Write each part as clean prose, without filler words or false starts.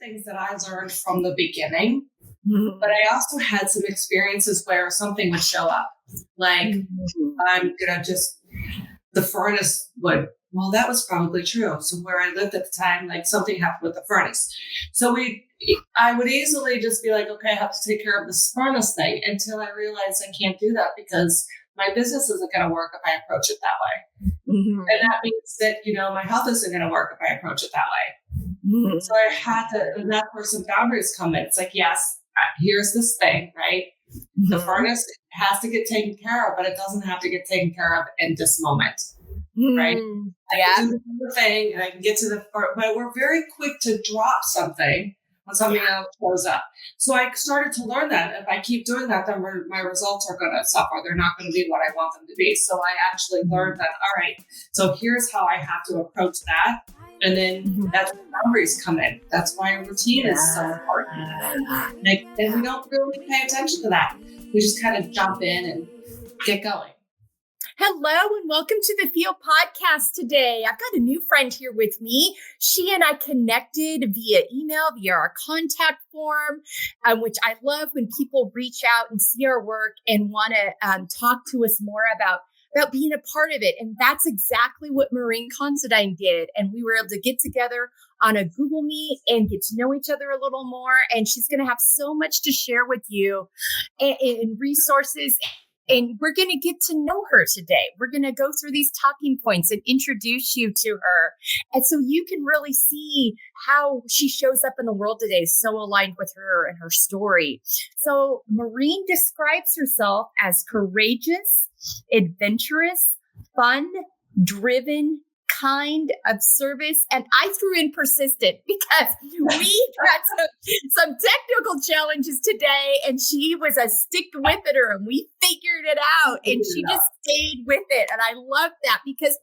things that I learned from the beginning, but I also had some experiences where something would show up. Like, I'm going to the furnace would, well, that was probably true. So where I lived at the time, like something happened with the furnace. So I would easily just be like, okay, I have to take care of this furnace thing, until I realized I can't do that because my business isn't going to work if I approach it that way. And that means that, my health isn't going to work if I approach it that way. So I had to, and that's where some boundaries come in. It's like, yes, here's this thing, right? The furnace has to get taken care of, but it doesn't have to get taken care of in this moment, right? I can do the thing and I can get to but we're very quick to drop something when something else shows up. So I started to learn that if I keep doing that, then my results are going to suffer. They're not going to be what I want them to be. So I actually learned that, all right, so here's how I have to approach that. And then that's where boundaries come in. That's why routine is so important. And we don't really pay attention to that. We just kind of jump in and get going. Hello and welcome to the Feel Podcast today. I've got a new friend here with me. She and I connected via email, via our contact form, which I love when people reach out and see our work and want to talk to us more about being a part of it. And that's exactly what Maureen Considine did. And we were able to get together on a Google Meet and get to know each other a little more. And she's going to have so much to share with you in resources. And we're going to get to know her today. We're going to go through these talking points and introduce you to her. And so you can really see how she shows up in the world today, so aligned with her and her story. So Maureen describes herself as courageous, adventurous, fun, driven, kind, of service, and I threw in persistent because we had some technical challenges today, and she was a stick-with-iter, and we figured it out, and she just stayed with it, and I love that because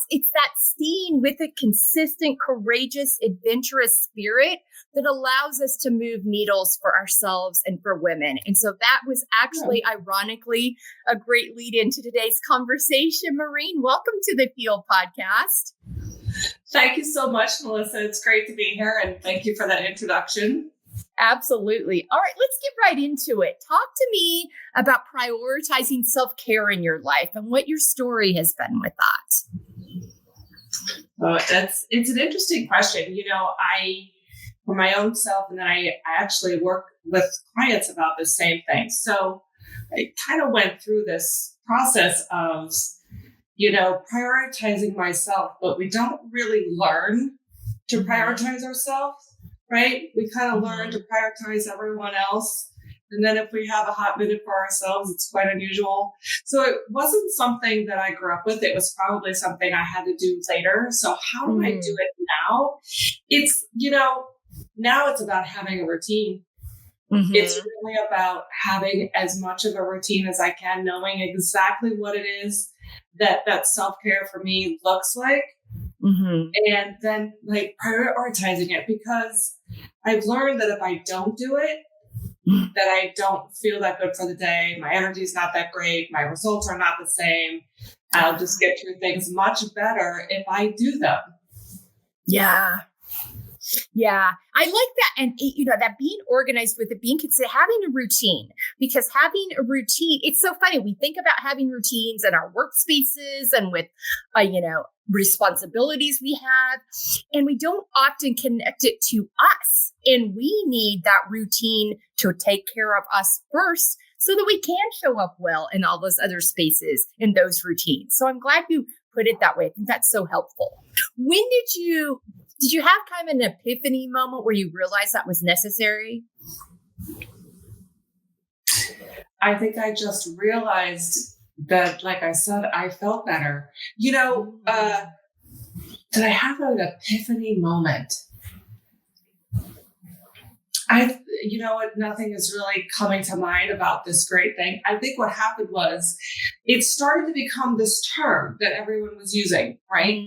it's that staying with a consistent, courageous, adventurous spirit that allows us to move needles for ourselves and for women. And so that was actually, ironically, a great lead into today's conversation. Maureen, welcome to the Feel Podcast. Thank you so much, Melissa. It's great to be here, and thank you for that introduction. Absolutely. All right, let's get right into it. Talk to me about prioritizing self-care in your life and what your story has been with that. Oh, it's an interesting question. For my own self, and then I actually work with clients about the same thing. So I kind of went through this process of, prioritizing myself, but we don't really learn to prioritize ourselves, right? We kind of learn to prioritize everyone else. And then if we have a hot minute for ourselves, it's quite unusual. So it wasn't something that I grew up with. It was probably something I had to do later. So how do I do it now? It's, now it's about having a routine. It's really about having as much of a routine as I can, knowing exactly what it is that self-care for me looks like. And then prioritizing it, because I've learned that if I don't do it, that I don't feel that good for the day. My energy is not that great. My results are not the same. I'll just get through things much better if I do them. Yeah. Yeah, I like that. And, that being organized with it, being considered, having a routine, because having a routine, it's so funny. We think about having routines in our workspaces and with, responsibilities we have, and we don't often connect it to us. And we need that routine to take care of us first so that we can show up well in all those other spaces in those routines. So I'm glad you put it that way. I think that's so helpful. When did you have kind of an epiphany moment where you realized that was necessary? I think I just realized that, like I said, I felt better. Did I have an epiphany moment? Nothing is really coming to mind about this great thing. I think what happened was it started to become this term that everyone was using, right?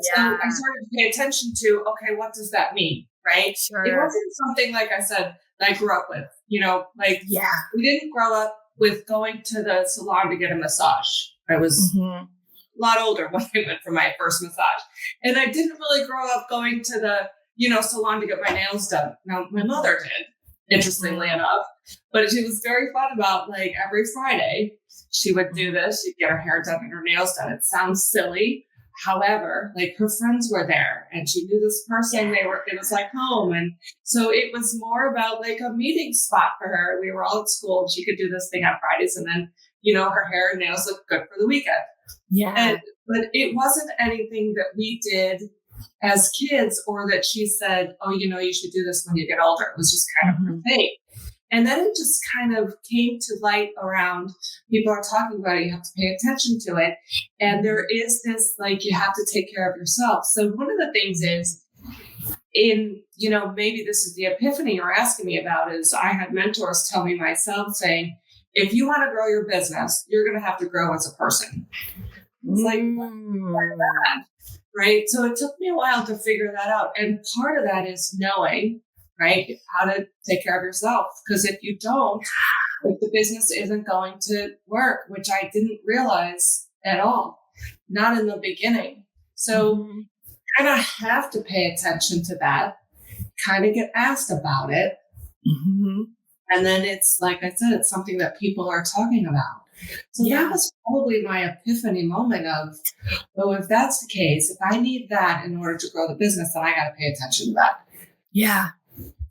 So I started to pay attention to, okay, what does that mean, right? Sure. It wasn't something, like I said, that I grew up with, we didn't grow up with going to the salon to get a massage. I was a lot older when I went for my first massage. And I didn't really grow up going to the salon to get my nails done. Now, my mother did, interestingly enough, but she was very fun about like every Friday she would do this. She'd get her hair done and her nails done. It sounds silly. However, like her friends were there and she knew this person. It was like home. And so it was more about like a meeting spot for her. We were all at school and she could do this thing on Fridays. And then, her hair and nails looked good for the weekend. Yeah. But it wasn't anything that we did as kids or that she said, oh, you should do this when you get older. It was just kind of her thing. And then it just kind of came to light around people are talking about it. You have to pay attention to it. And there is this, like, you have to take care of yourself. So one of the things is maybe this is the epiphany you're asking me about is I had mentors tell me myself saying, if you want to grow your business, you're going to have to grow as a person. It's like, right? So it took me a while to figure that out. And part of that is knowing, right, how to take care of yourself. Because if you don't, the business isn't going to work, which I didn't realize at all, not in the beginning. So kind of have to pay attention to that, kind of get asked about it. And then it's, like I said, it's something that people are talking about. So that was probably my epiphany moment of, if that's the case, if I need that in order to grow the business, then I got to pay attention to that. Yeah.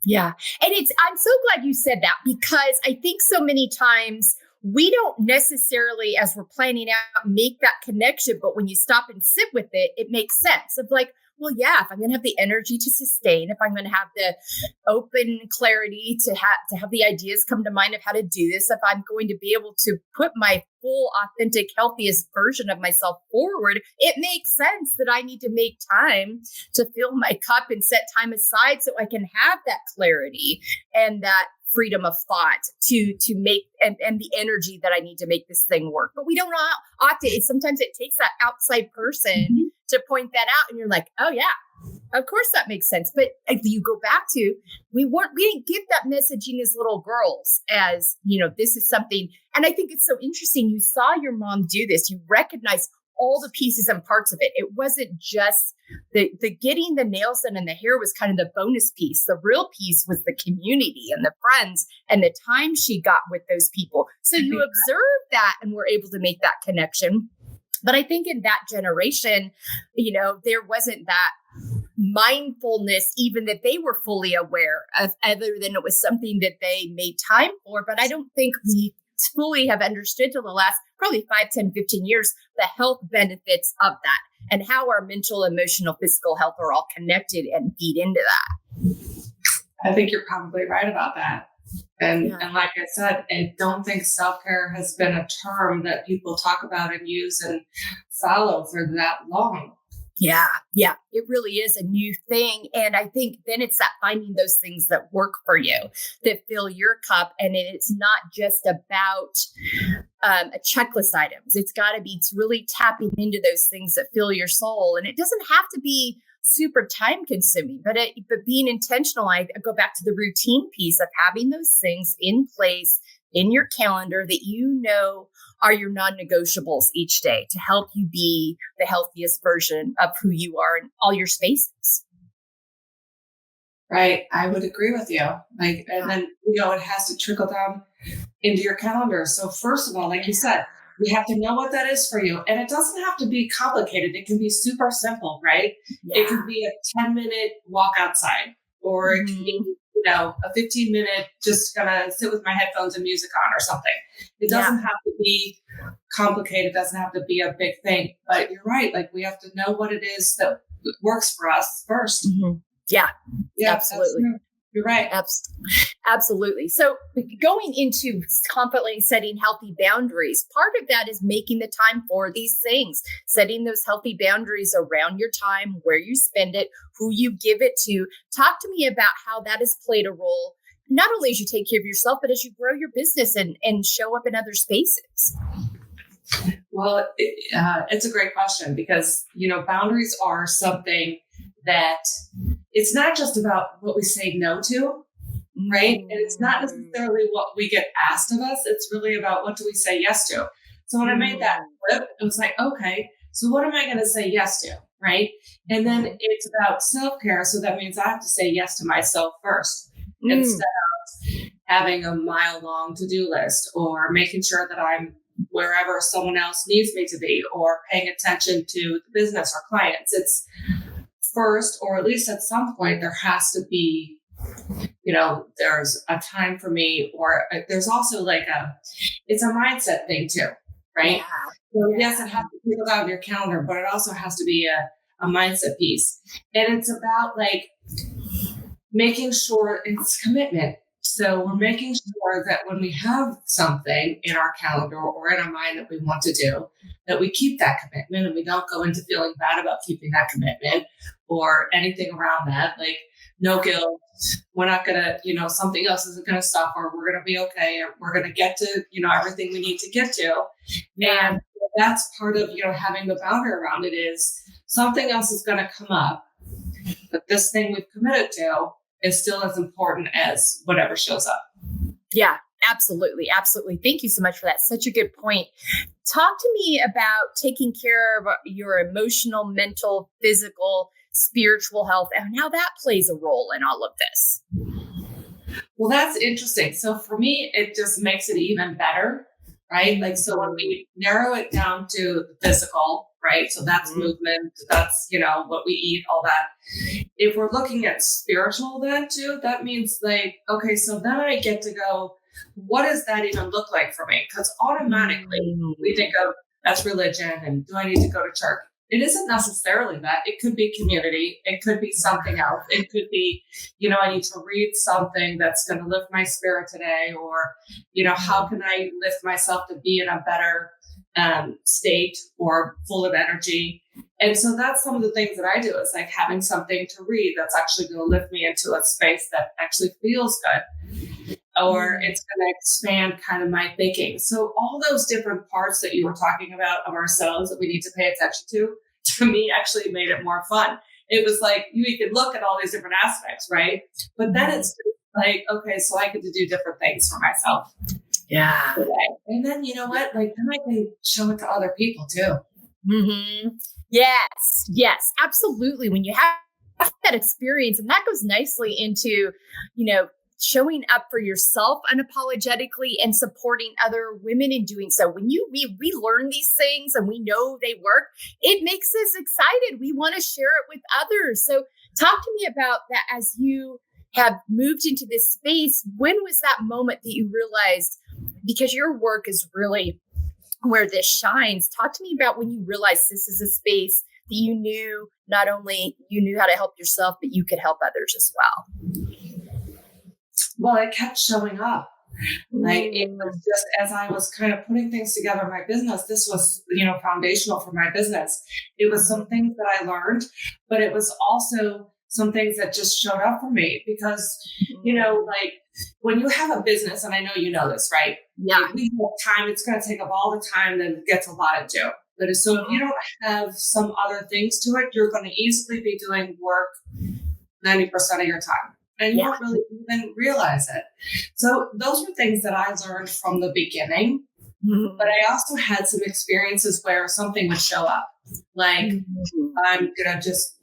Yeah. And I'm so glad you said that because I think so many times we don't necessarily, as we're planning out, make that connection. But when you stop and sit with it, it makes sense of like, well, yeah, if I'm going to have the energy to sustain, if I'm going to have the open clarity to have the ideas come to mind of how to do this, if I'm going to be able to put my full, authentic, healthiest version of myself forward, it makes sense that I need to make time to fill my cup and set time aside so I can have that clarity and that freedom of thought to make and the energy that I need to make this thing work. But we don't often. Sometimes it takes that outside person to point that out, and you're like, oh yeah, of course that makes sense. But you go back to we didn't get that messaging as little girls as this is something. And I think it's so interesting. You saw your mom do this. You recognize all the pieces and parts of it. It wasn't just the getting the nails done and the hair was kind of the bonus piece. The real piece was the community and the friends and the time she got with those people. So you observed that and were able to make that connection. But I think in that generation, there wasn't that mindfulness, even that they were fully aware of, other than it was something that they made time for. But I don't think we fully have understood till the last probably 5, 10, 15 years, the health benefits of that and how our mental, emotional, physical health are all connected and feed into that. I think you're probably right about that. And like I said, I don't think self-care has been a term that people talk about and use and follow for that long. Yeah. It really is a new thing. And I think then it's that finding those things that work for you, that fill your cup. And it's not just about a checklist items. It's got to be really tapping into those things that fill your soul. And it doesn't have to be super time consuming, but being intentional. I go back to the routine piece of having those things in place in your calendar that are your non-negotiables each day to help you be the healthiest version of who you are in all your spaces. Right. I would agree with you. And then, it has to trickle down into your calendar. So first of all, like you said, you have to know what that is for you. And it doesn't have to be complicated. It can be super simple, right? Yeah. It could be a 10-minute walk outside, or it can be, a 15-minute, just gonna sit with my headphones and music on or something. It doesn't have to be complicated. It doesn't have to be a big thing, but you're right. Like we have to know what it is that works for us first. Yeah, absolutely. You're right. Absolutely. So going into confidently setting healthy boundaries, part of that is making the time for these things, setting those healthy boundaries around your time, where you spend it, who you give it to. Talk to me about how that has played a role, not only as you take care of yourself, but as you grow your business and show up in other spaces. Well, it's a great question because, boundaries are something that it's not just about what we say no to, right? And it's not necessarily what we get asked of us. It's really about what do we say yes to. So when I made that flip, it was like, okay, so what am I going to say yes to, right? And then it's about self-care. So that means I have to say yes to myself first instead of having a mile-long to-do list or making sure that I'm wherever someone else needs me to be or paying attention to the business or clients. It's first, or at least at some point, there has to be, there's a time for me, or there's also it's a mindset thing too, right? Yeah. So yes, it has to be out of your calendar, but it also has to be a mindset piece. And it's about making sure it's commitment. So we're making sure that when we have something in our calendar or in our mind that we want to do, that we keep that commitment and we don't go into feeling bad about keeping that commitment or anything around that. Like no guilt. We're not going to, something else isn't going to suffer. We're going to be okay. We're going to get to, everything we need to get to. And that's part of, having the boundary around it is something else is going to come up, but this thing we've committed to is still as important as whatever shows up. Yeah, absolutely. Absolutely. Thank you so much for that. Such a good point. Talk to me about taking care of your emotional, mental, physical, spiritual health and how that plays a role in all of this. Well, that's interesting. So for me, it just makes it even better, right? So when we narrow it down to the physical, right? So that's movement, that's, what we eat, all that. If we're looking at spiritual then too, that means okay, so then I get to go, what does that even look like for me? Because automatically we think of that's religion and do I need to go to church? It isn't necessarily that. It could be community. It could be something else. It could be, I need to read something that's going to lift my spirit today, or, how can I lift myself to be in a better state or full of energy. And so that's some of the things that I do is having something to read that's actually going to lift me into a space that actually feels good, or it's going to expand kind of my thinking. So all those different parts that you were talking about of ourselves that we need to pay attention to me actually made it more fun. It was you could look at all these different aspects, right? But then it's okay, so I get to do different things for myself. Yeah. And then you know what? Then I can show it to other people too. Mm-hmm. Yes, absolutely. When you have that experience, and that goes nicely into, showing up for yourself unapologetically and supporting other women in doing so. When we learn these things and we know they work, it makes us excited. We want to share it with others. So talk to me about that as you have moved into this space. When was that moment that you realized, because your work is really where this shines, talk to me about when you realized this is a space that you knew not only you knew how to help yourself, but you could help others as well. Well, it kept showing up. It was just as I was kind of putting things together in my business, this was, foundational for my business. It was some things that I learned, but it was also some things that just showed up for me because, when you have a business, and I know you know this, right? Yeah. We have time, it's going to take up all the time that it gets allotted to. But so if you don't have some other things to it, you're going to easily be doing work 90% of your time. And you don't really even realize it. So those were things that I learned from the beginning. But I also had some experiences where something would show up. I'm going to just,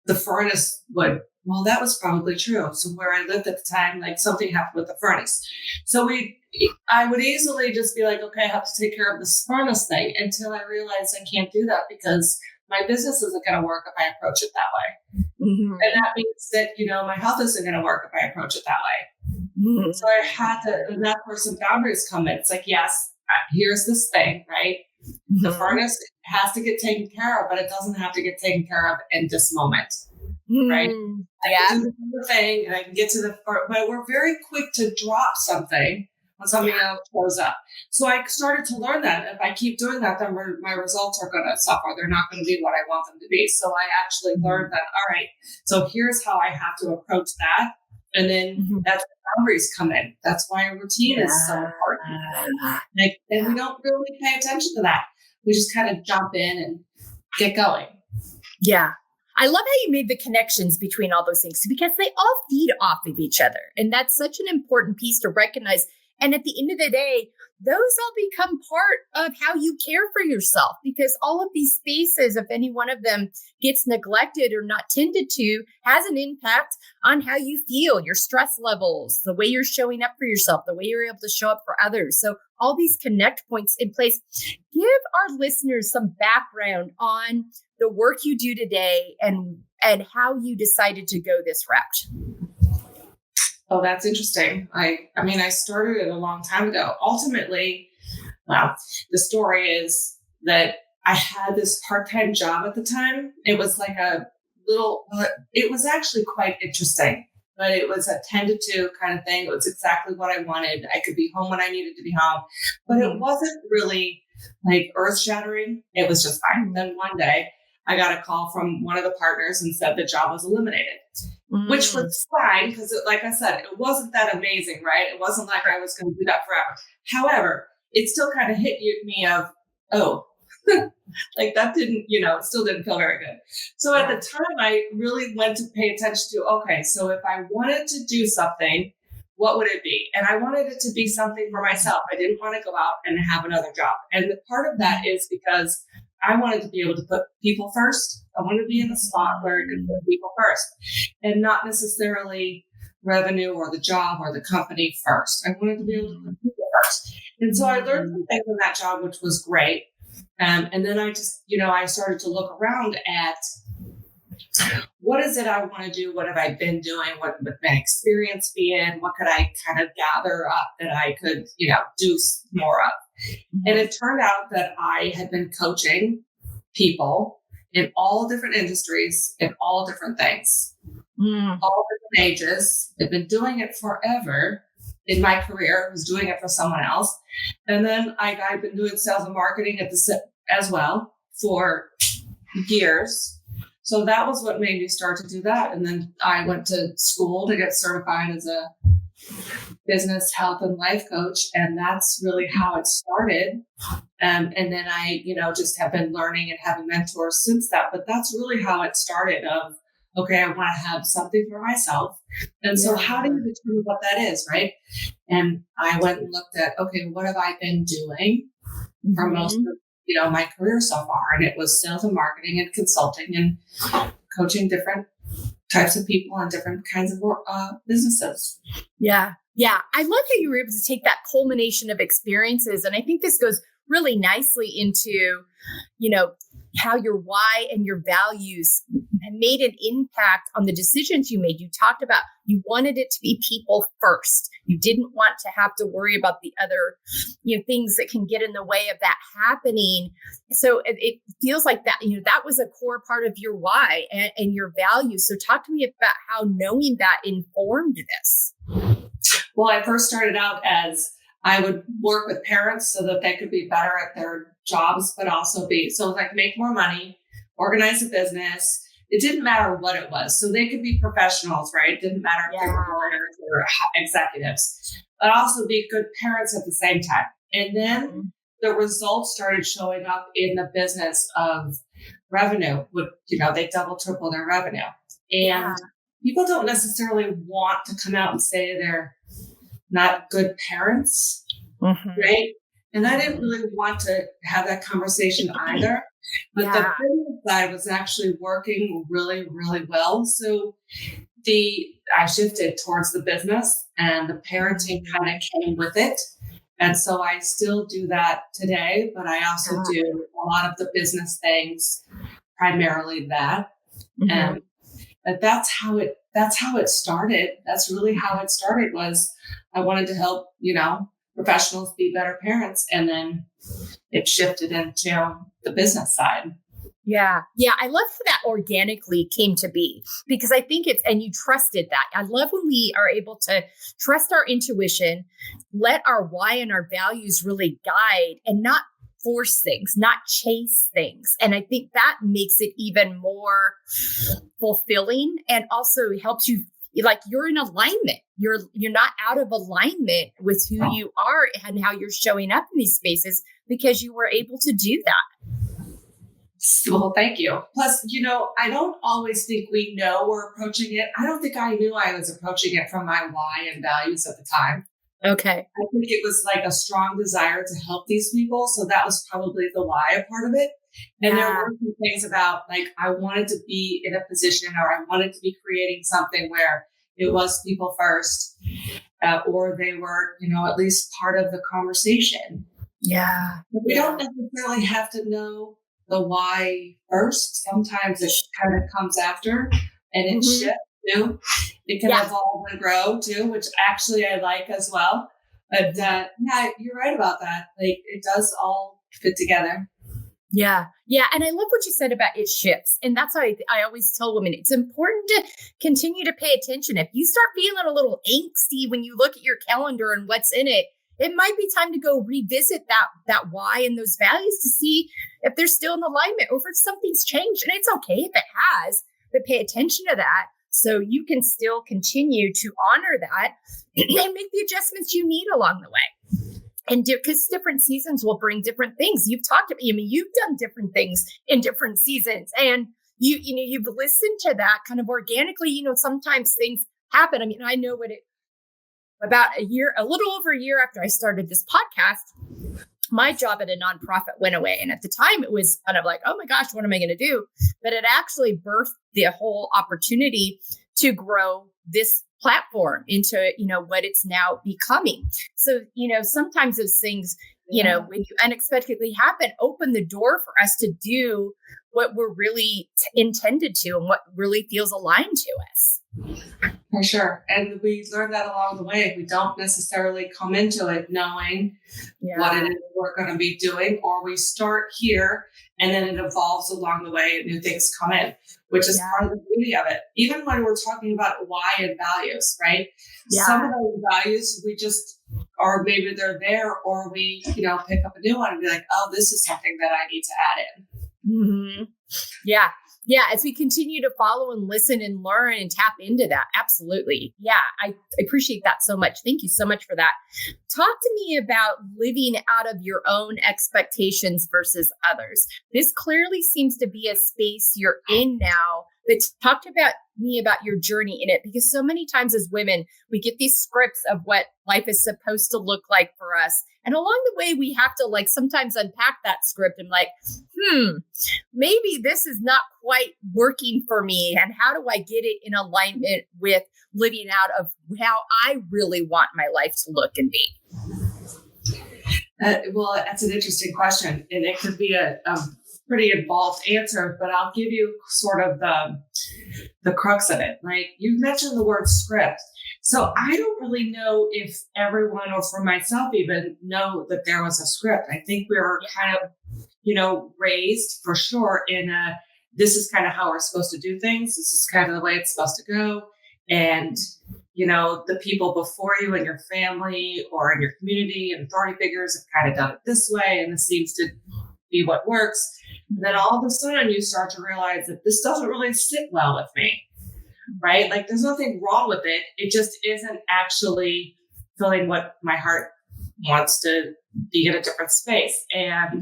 the furnace would, well, that was probably true. So where I lived at the time, something happened with the furnace. So I would easily just be okay, I have to take care of this furnace thing until I realized I can't do that because my business isn't going to work if I approach it that way. And that means that, my health isn't going to work if I approach it that way. So I had to, and that's where some boundaries come in. It's yes, here's this thing, right? The furnace has to get taken care of, but it doesn't have to get taken care of in this moment, right? I can do the thing and I can get to but we're very quick to drop something when something else shows up. So I started to learn that if I keep doing that, then my results are going to suffer. They're not going to be what I want them to be. So I actually learned that, all right, so here's how I have to approach that. And then that's where boundaries come in. That's why a routine is so important. And we don't really pay attention to that. We just kind of jump in and get going. Yeah. I love how you made the connections between all those things because they all feed off of each other. And that's such an important piece to recognize. And at the end of the day, those all become part of how you care for yourself, because all of these spaces, if any one of them gets neglected or not tended to, has an impact on how you feel, your stress levels, the way you're showing up for yourself, the way you're able to show up for others. So all these connect points in place. Give our listeners some background on the work you do today and how you decided to go this route. Oh, that's interesting. I mean, I started it a long time ago. Ultimately, well, the story is that I had this part-time job at the time. It was like it was actually quite interesting, but it was a 10 to 2 kind of thing. It was exactly what I wanted. I could be home when I needed to be home, but it wasn't really like earth-shattering. It was just fine. Then one day I got a call from one of the partners and said the job was eliminated. Which was fine because, like I said, it wasn't that amazing, right? It wasn't like I was going to do that forever. However, it still kind of hit me of, oh, like that didn't, it still didn't feel very good. So at the time, I really went to pay attention to, okay, so if I wanted to do something, what would it be? And I wanted it to be something for myself. I didn't want to go out and have another job. And the part of that is because I wanted to be able to put people first. I wanted to be in the spot where I could put people first and not necessarily revenue or the job or the company first. I wanted to be able to put people first. And so I learned some things in that job, which was great. And then I just, I started to look around at what is it I want to do? What have I been doing? What would my experience be in? What could I kind of gather up that I could, do more of? And it turned out that I had been coaching people in all different industries, in all different things, all different ages. I've been doing it forever in my career. I was doing it for someone else. And then I've been doing sales and marketing as well for years. So that was what made me start to do that. And then I went to school to get certified as a business health and life coach. And that's really how it started. And then I, just have been learning and having mentors since that. But that's really how it started of, okay, I want to have something for myself. And so how do you determine what that is, right? And I went and looked at, okay, what have I been doing for most of my career so far? And it was sales and marketing and consulting and coaching different types of people and different kinds of businesses. Yeah. Yeah. I love how you were able to take that culmination of experiences. And I think this goes really nicely into, how your why and your values made an impact on the decisions you made. You talked about you wanted it to be people first. You didn't want to have to worry about the other, things that can get in the way of that happening. So it feels like that, that was a core part of your why and your values. So talk to me about how knowing that informed this. Well, I first started out as I would work with parents so that they could be better at their jobs, but also make more money, organize a business. It didn't matter what it was. So they could be professionals, right? It didn't matter if they were lawyers or executives, but also be good parents at the same time. And then the results started showing up in the business of revenue. They double, triple their revenue. And people don't necessarily want to come out and say they're not good parents, right? And I didn't really want to have that conversation either. But the business side was actually working really, really well. So I shifted towards the business and the parenting kind of came with it. And so I still do that today, but I also do a lot of the business things, primarily that. But that's how it started. That's really how it started was I wanted to help, professionals be better parents. And then it shifted into the business side. Yeah. Yeah. I love how that organically came to be because I think and you trusted that. I love when we are able to trust our intuition, let our why and our values really guide and not force things, not chase things. And I think that makes it even more fulfilling and also helps you like you're in alignment. You're not out of alignment with who you are and how you're showing up in these spaces because you were able to do that. Well, thank you. Plus, I don't always think we know we're approaching it. I don't think I knew I was approaching it from my why and values at the time. Okay. I think it was like a strong desire to help these people. So that was probably the why part of it. And there were some things about like, I wanted to be in a position or I wanted to be creating something where it was people first, or they were, at least part of the conversation. Yeah. But we don't necessarily have to know the why first. Sometimes it kind of comes after and it shifts too. It can evolve and grow too, which actually I like as well. But you're right about that. Like it does all fit together. Yeah. Yeah. And I love what you said about it shifts. And that's why I always tell women it's important to continue to pay attention. If you start feeling a little angsty when you look at your calendar and what's in it, it might be time to go revisit that why and those values to see if they're still in alignment or if something's changed. And it's okay if it has, but pay attention to that so you can still continue to honor that and make the adjustments you need along the way. And because different seasons will bring different things. You've talked about, you've done different things in different seasons, and you've listened to that kind of organically. Sometimes things happen. I know about a little over a year after I started this podcast, my job at a nonprofit went away. And at the time it was kind of like, oh my gosh, what am I going to do? But it actually birthed the whole opportunity to grow this platform into, what it's now becoming. So, sometimes those things, when you unexpectedly happen, open the door for us to do what we're really intended to and what really feels aligned to us. For sure. And we learn that along the way. We don't necessarily come into it knowing what it is we're going to be doing, or we start here and then it evolves along the way and new things come in, which is part of the beauty of it. Even when we're talking about why and values, right? Yeah. Some of those values we just, or maybe they're there, or we, pick up a new one and be like, oh, this is something that I need to add in. Mm-hmm. Yeah. Yeah. As we continue to follow and listen and learn and tap into that. Absolutely. Yeah. I appreciate that so much. Thank you so much for that. Talk to me about living out of your own expectations versus others. This clearly seems to be a space you're in now, but talk about your journey in it, because so many times as women, we get these scripts of what life is supposed to look like for us. And along the way, we have to sometimes unpack that script and maybe this is not quite working for me. And how do I get it in alignment with living out of how I really want my life to look and be? Well, that's an interesting question. And it could be a pretty involved answer, but I'll give you sort of the crux of it. Like you've mentioned the word script. So I don't really know if everyone, or for myself even, know that there was a script. I think we were kind of, raised for sure in this is kind of how we're supposed to do things. This is kind of the way it's supposed to go. And, the people before you in your family or in your community and authority figures have kind of done it this way. And this seems to be what works. And then all of a sudden you start to realize that this doesn't really sit well with me, right? Like there's nothing wrong with it. It just isn't actually filling what my heart wants to be in a different space. And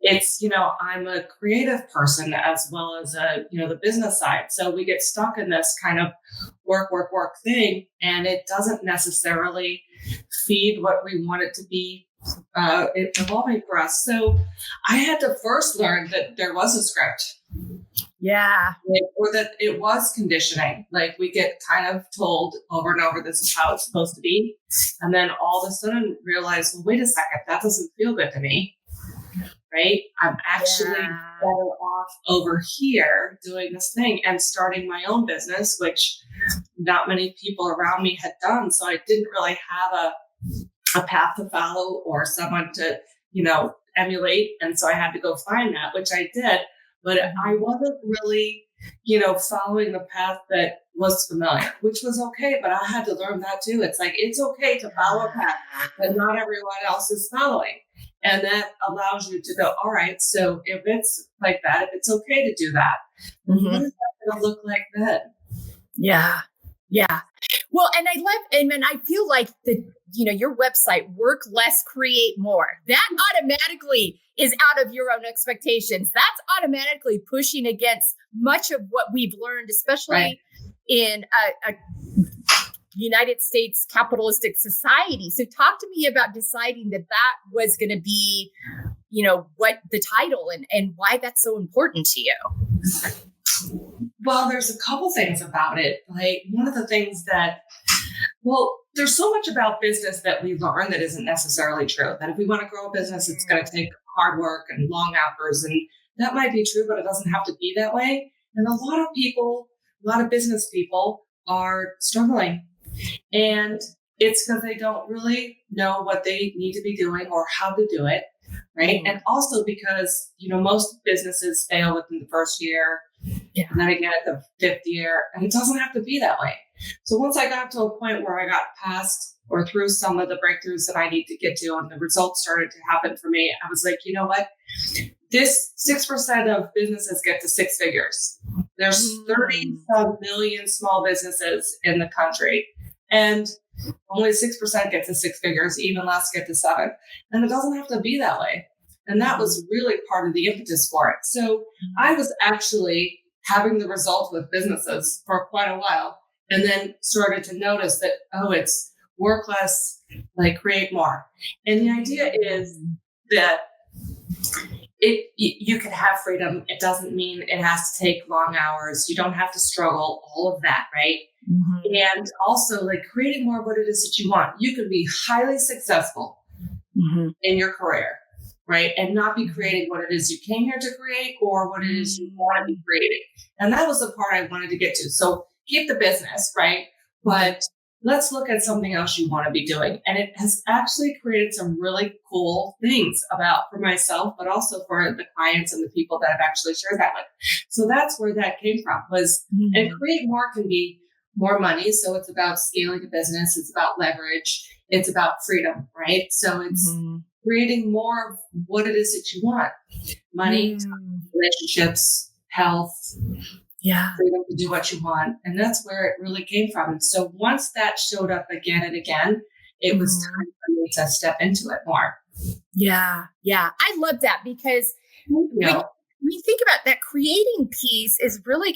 it's, I'm a creative person as well as the business side. So we get stuck in this kind of work thing, and it doesn't necessarily feed what we want it to be evolving for us. So I had to first learn that there was a script. Yeah. Or that it was conditioning. Like we get kind of told over and over, this is how it's supposed to be. And then all of a sudden realize, well, wait a second, that doesn't feel good to me. Right? I'm actually better off over here doing this thing and starting my own business, which not many people around me had done. So I didn't really have a path to follow or someone to, emulate. And so I had to go find that, which I did. But I wasn't really, following the path that was familiar, which was okay. But I had to learn that too. It's like, it's okay to follow a path that not everyone else is following. And that allows you to go, all right, so if it's like that, if it's okay to do that, what is that going to look like then? Yeah. Yeah. Well, and I feel like your website, Work Less, Create More, that automatically is out of your own expectations. That's automatically pushing against much of what we've learned, especially in United States capitalistic society. So talk to me about deciding that was going to be, what the title and why that's so important to you. Well, there's a couple things about it. Like one of the things there's so much about business that we learn that isn't necessarily true. That if we want to grow a business, it's going to take hard work and long hours. And that might be true, but it doesn't have to be that way. And a lot of business people are struggling. And it's because they don't really know what they need to be doing or how to do it. Right. And also because, most businesses fail within the first year. Yeah. And then again at the fifth year. And it doesn't have to be that way. So once I got to a point where I got past or through some of the breakthroughs that I need to get to and the results started to happen for me, I was like, you know what? This 6% of businesses get to six figures. There's 30-some million small businesses in the country. And only 6% get to six figures, even less get to 7. And it doesn't have to be that way. And that was really part of the impetus for it. So I was actually having the result with businesses for quite a while, and then started to notice that, it's work less, like create more. And the idea is that you can have freedom. It doesn't mean it has to take long hours. You don't have to struggle, all of that, right? Mm-hmm. And also like creating more of what it is that you want. You can be highly successful in your career, right? And not be creating what it is you came here to create or what it is you want to be creating. And that was the part I wanted to get to. So keep the business, right? But let's look at something else you want to be doing. And it has actually created some really cool things for myself, but also for the clients and the people that I've actually shared that with. So that's where that came from and create more can be more money. So it's about scaling a business. It's about leverage. It's about freedom, right? So it's creating more of what it is that you want. Money, relationships, health, freedom to do what you want. And that's where it really came from. And so once that showed up again and again, it was time for me to step into it more. Yeah. Yeah. I love that because when you think about that, creating peace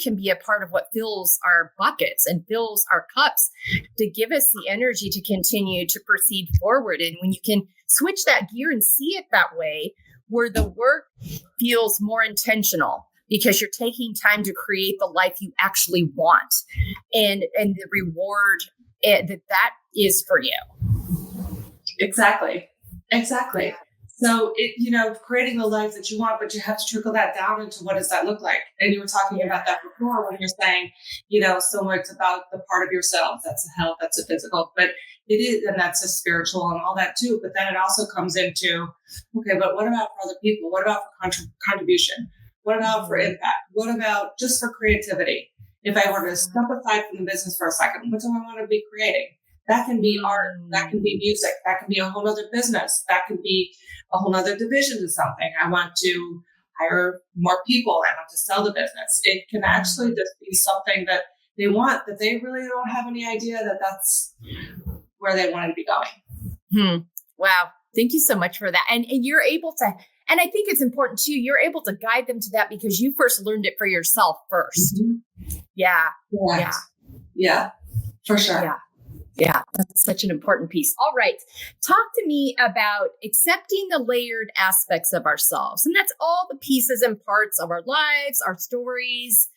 can be a part of what fills our buckets and fills our cups to give us the energy to continue to proceed forward. And when you can switch that gear and see it that way, where the work feels more intentional because you're taking time to create the life you actually want and the reward that is for you. Exactly. So creating the life that you want, but you have to trickle that down into what does that look like? And you were talking about that before when you're saying, so much about the part of yourself. That's a health, that's a physical, but it is, and that's a spiritual and all that too. But then it also comes into, okay, but what about for other people? What about for contribution? What about for impact? What about just for creativity? If I were to step aside from the business for a second, what do I want to be creating? That can be art. That can be music. That can be a whole other business. That can be a whole other division to something. I want to hire more people. I want to sell the business. It can actually just be something that they want that they really don't have any idea that that's where they want to be going. Wow. Thank you so much for that. And you're able to, and I think it's important too, you're able to guide them to that because you first learned it for yourself first. Yeah. Yeah, for sure. Yeah, that's such an important piece. All right. Talk to me about accepting the layered aspects of ourselves. And that's all the pieces and parts of our lives, our stories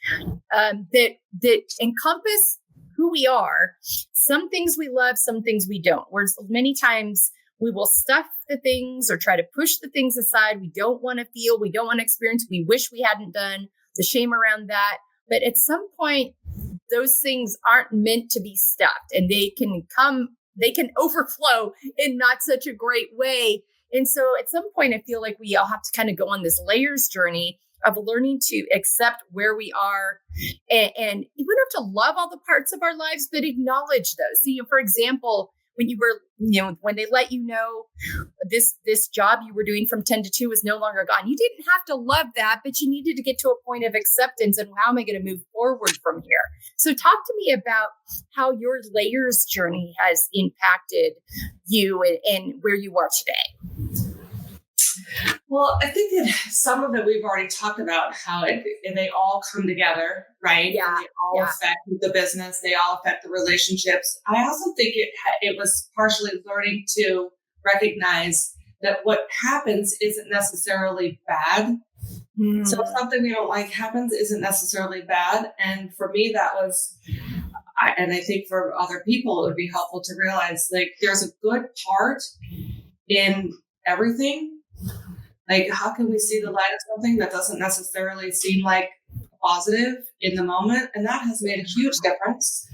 that encompass who we are. Some things we love, some things we don't. Whereas many times we will stuff the things or try to push the things aside we don't want to feel, we don't want to experience, we wish we hadn't done, the shame around that. But at some point, those things aren't meant to be stuffed and they can overflow in not such a great way. And so at some point, I feel like we all have to kind of go on this layers journey of learning to accept where we are. And we don't have to love all the parts of our lives, but acknowledge those. So, for example, when you were, when they let you know this job you were doing from 10 to 2 is no longer gone, you didn't have to love that, but you needed to get to a point of acceptance and how am I going to move forward from here? So talk to me about how your layers journey has impacted you and where you are today. Well, I think that some of it we've already talked about how they all come together, right? Yeah. And they all affect the business. They all affect the relationships. I also think it was partially learning to recognize that what happens isn't necessarily bad. So if something we don't like happens isn't necessarily bad. And for me, that was, and I think for other people, it would be helpful to realize like there's a good part in everything. Like, how can we see the light of something that doesn't necessarily seem like positive in the moment? And that has made a huge difference,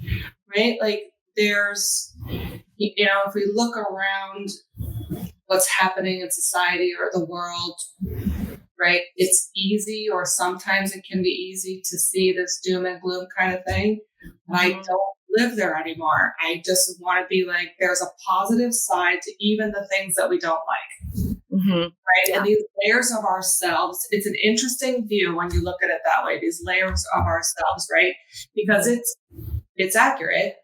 right? Like there's, if we look around what's happening in society or the world, right? It's easy, or sometimes it can be easy to see this doom and gloom kind of thing. But I don't live there anymore. I just want to be like, there's a positive side to even the things that we don't like. Right. Yeah. And these layers of ourselves, it's an interesting view when you look at it that way, these layers of ourselves, right? Because it's accurate,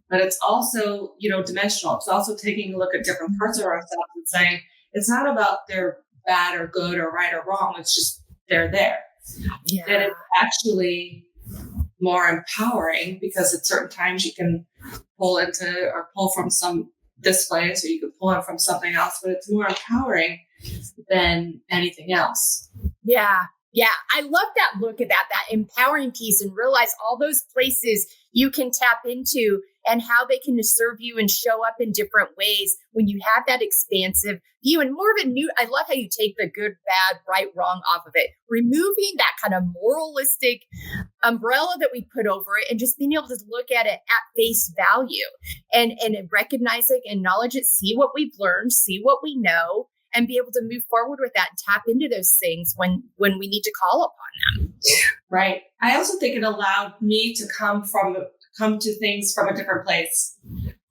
but it's also, dimensional. It's also taking a look at different parts of ourselves and saying, it's not about they're bad or good or right or wrong. It's just, they're there. Yeah. And it's actually more empowering because at certain times you can pull from this place, or you can pull in from something else, but it's more empowering than anything else. Yeah. Yeah. I love that look at that empowering piece, and realize all those places you can tap into and how they can serve you and show up in different ways when you have that expansive view and more of a new. I love how you take the good, bad, right, wrong off of it, removing that kind of moralistic umbrella that we put over it, and just being able to look at it at face value and recognize it, acknowledge it, see what we've learned, see what we know, and be able to move forward with that and tap into those things when we need to call upon them. Right. I also think it allowed me to come to things from a different place.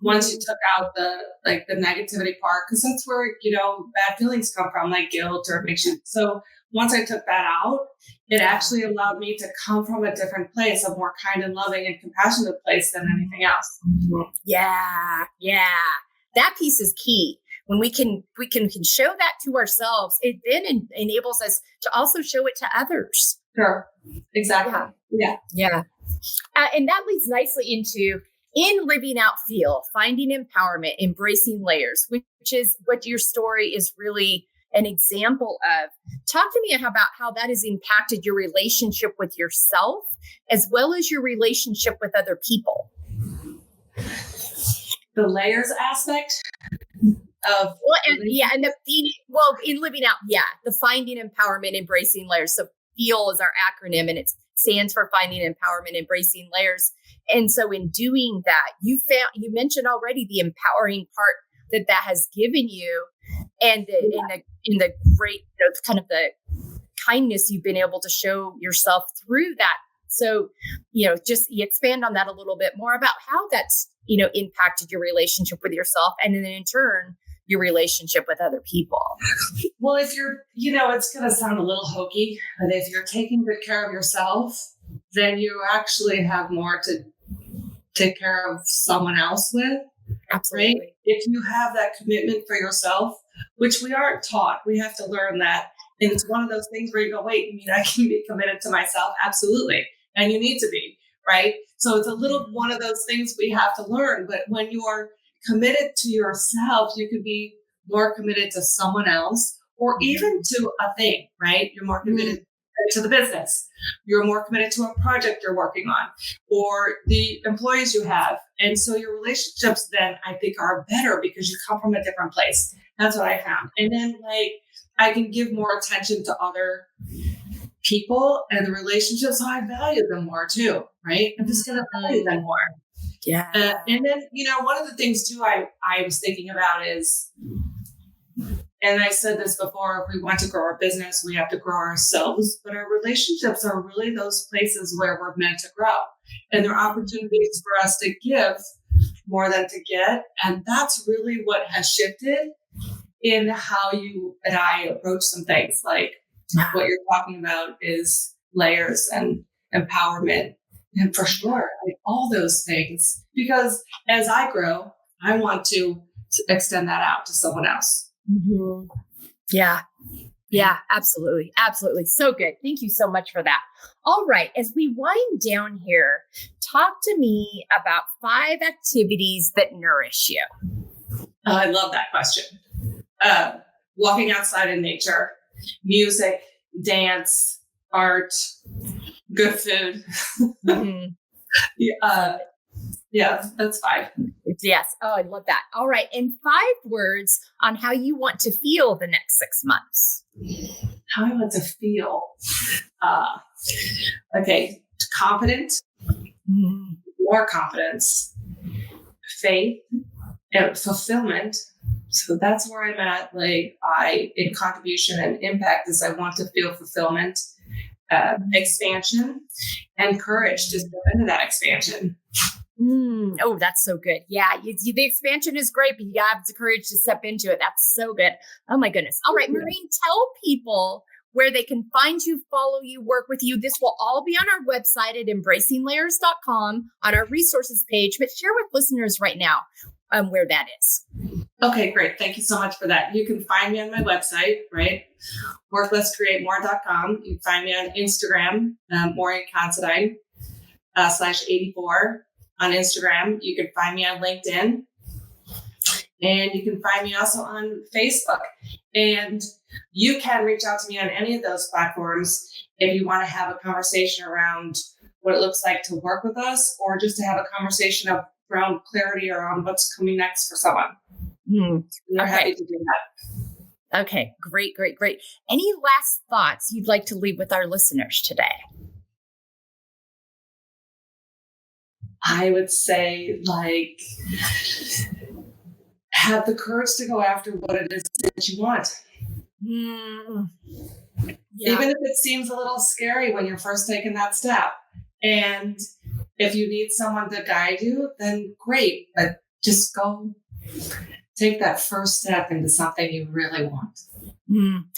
Once you took out the negativity part, because that's where, bad feelings come from, like guilt or makes you. So once I took that out, it actually allowed me to come from a different place, a more kind and loving and compassionate place than anything else. Yeah. Yeah. That piece is key. When we can show that to ourselves, it then enables us to also show it to others. Sure. Exactly. Yeah. Yeah. And that leads nicely into in living out feel, finding empowerment, embracing layers, which is what your story is really an example of. Talk to me about how that has impacted your relationship with yourself as well as your relationship with other people. The layers aspect of in living out, the finding empowerment, embracing layers. So FEEL is our acronym, and it stands for finding empowerment, embracing layers. And so in doing that, you mentioned already the empowering part that has given you, and in the great kind of the kindness you've been able to show yourself through that. So, just expand on that a little bit more about how that's, impacted your relationship with yourself, and then in turn, your relationship with other people. Well, if you're, it's going to sound a little hokey, but if you're taking good care of yourself, then you actually have more to take care of someone else with. Absolutely. Right? If you have that commitment for yourself, which we aren't taught, we have to learn that. And it's one of those things where you go, wait, you mean I can be committed to myself? Absolutely. And you need to be, right? So it's a little one of those things we have to learn. But when you're committed to yourself, you could be more committed to someone else, or even to a thing, right? You're more committed to the business. You're more committed to a project you're working on, or the employees you have. And so your relationships then, I think, are better because you come from a different place. That's what I found. And then I can give more attention to other people and the relationships. So I value them more too, right? I'm just going to value them more. Yeah. And then, one of the things too, I was thinking about is, and I said this before, if we want to grow our business, we have to grow ourselves, but our relationships are really those places where we're meant to grow. And they're opportunities for us to give more than to get. And that's really what has shifted in how you and I approach some things. Like what you're talking about is layers and empowerment. And for sure, all those things, because as I grow, I want to extend that out to someone else. Mm-hmm. Yeah. Yeah, absolutely. Absolutely. So good. Thank you so much for that. All right. As we wind down here, talk to me about 5 activities that nourish you. I love that question. Walking outside in nature, music, dance, art, good food. Mhm. Yeah, that's 5. Yes. Oh, I love that. All right. And 5 words on how you want to feel the next 6 months. How I want to feel. Okay, confident, more confidence, faith, and fulfillment. So that's where I'm at. Like in contribution and impact is I want to feel fulfillment, expansion, and courage to step into that expansion. Oh, that's so good. Yeah, the expansion is great, but you have the courage to step into it. That's so good. Oh my goodness. All right, Maureen, tell people where they can find you, follow you, work with you. This will all be on our website at embracinglayers.com on our resources page, but share with listeners right now where that is. Okay, great. Thank you so much for that. You can find me on my website, right? worklesscreatemore.com. You can find me on Instagram, Maureen Considine /84 on Instagram. You can find me on LinkedIn. And you can find me also on Facebook. And you can reach out to me on any of those platforms if you want to have a conversation around what it looks like to work with us, or just to have a conversation around clarity around what's coming next for someone. We're happy to do that. Okay, great. Any last thoughts you'd like to leave with our listeners today? I would say, have the courage to go after what it is that you want. Yeah. Even if it seems a little scary when you're first taking that step. And if you need someone to guide you, then great. But just go take that first step into something you really want.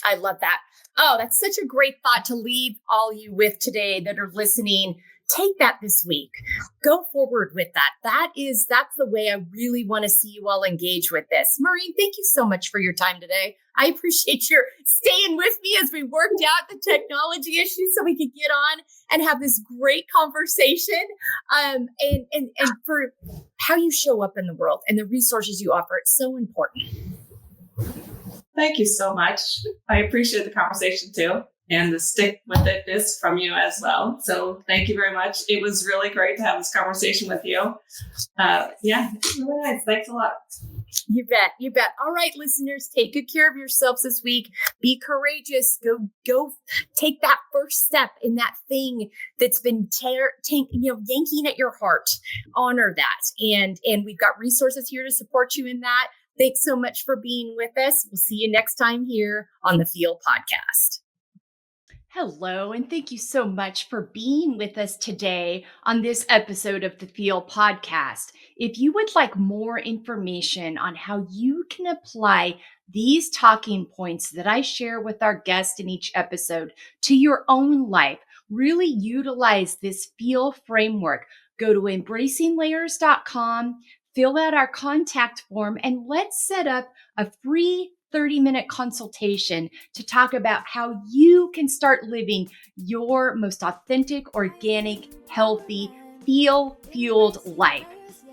I love that. Oh, that's such a great thought to leave all you with today that are listening. Take that this week. Go forward with that. That's the way I really want to see you all engage with this. Maureen, thank you so much for your time today. I appreciate your staying with me as we worked out the technology issues so we could get on and have this great conversation. And for how you show up in the world and the resources you offer. It's so important. Thank you so much. I appreciate the conversation too. And the stick with it is from you as well. So thank you very much. It was really great to have this conversation with you. It's really nice. Thanks a lot. You bet. All right, listeners, take good care of yourselves this week. Be courageous. Go take that first step in that thing that's been yanking at your heart. Honor that. And we've got resources here to support you in that. Thanks so much for being with us. We'll see you next time here on the Feel Podcast. Hello, and thank you so much for being with us today on this episode of the Feel Podcast. If you would like more information on how you can apply these talking points that I share with our guests in each episode to your own life, really utilize this Feel framework, go to embracinglayers.com, fill out our contact form, and let's set up a free 30-minute consultation to talk about how you can start living your most authentic, organic, healthy, feel-fueled life.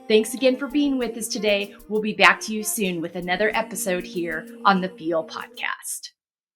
Thanks again for being with us today. We'll be back to you soon with another episode here on the Feel Podcast.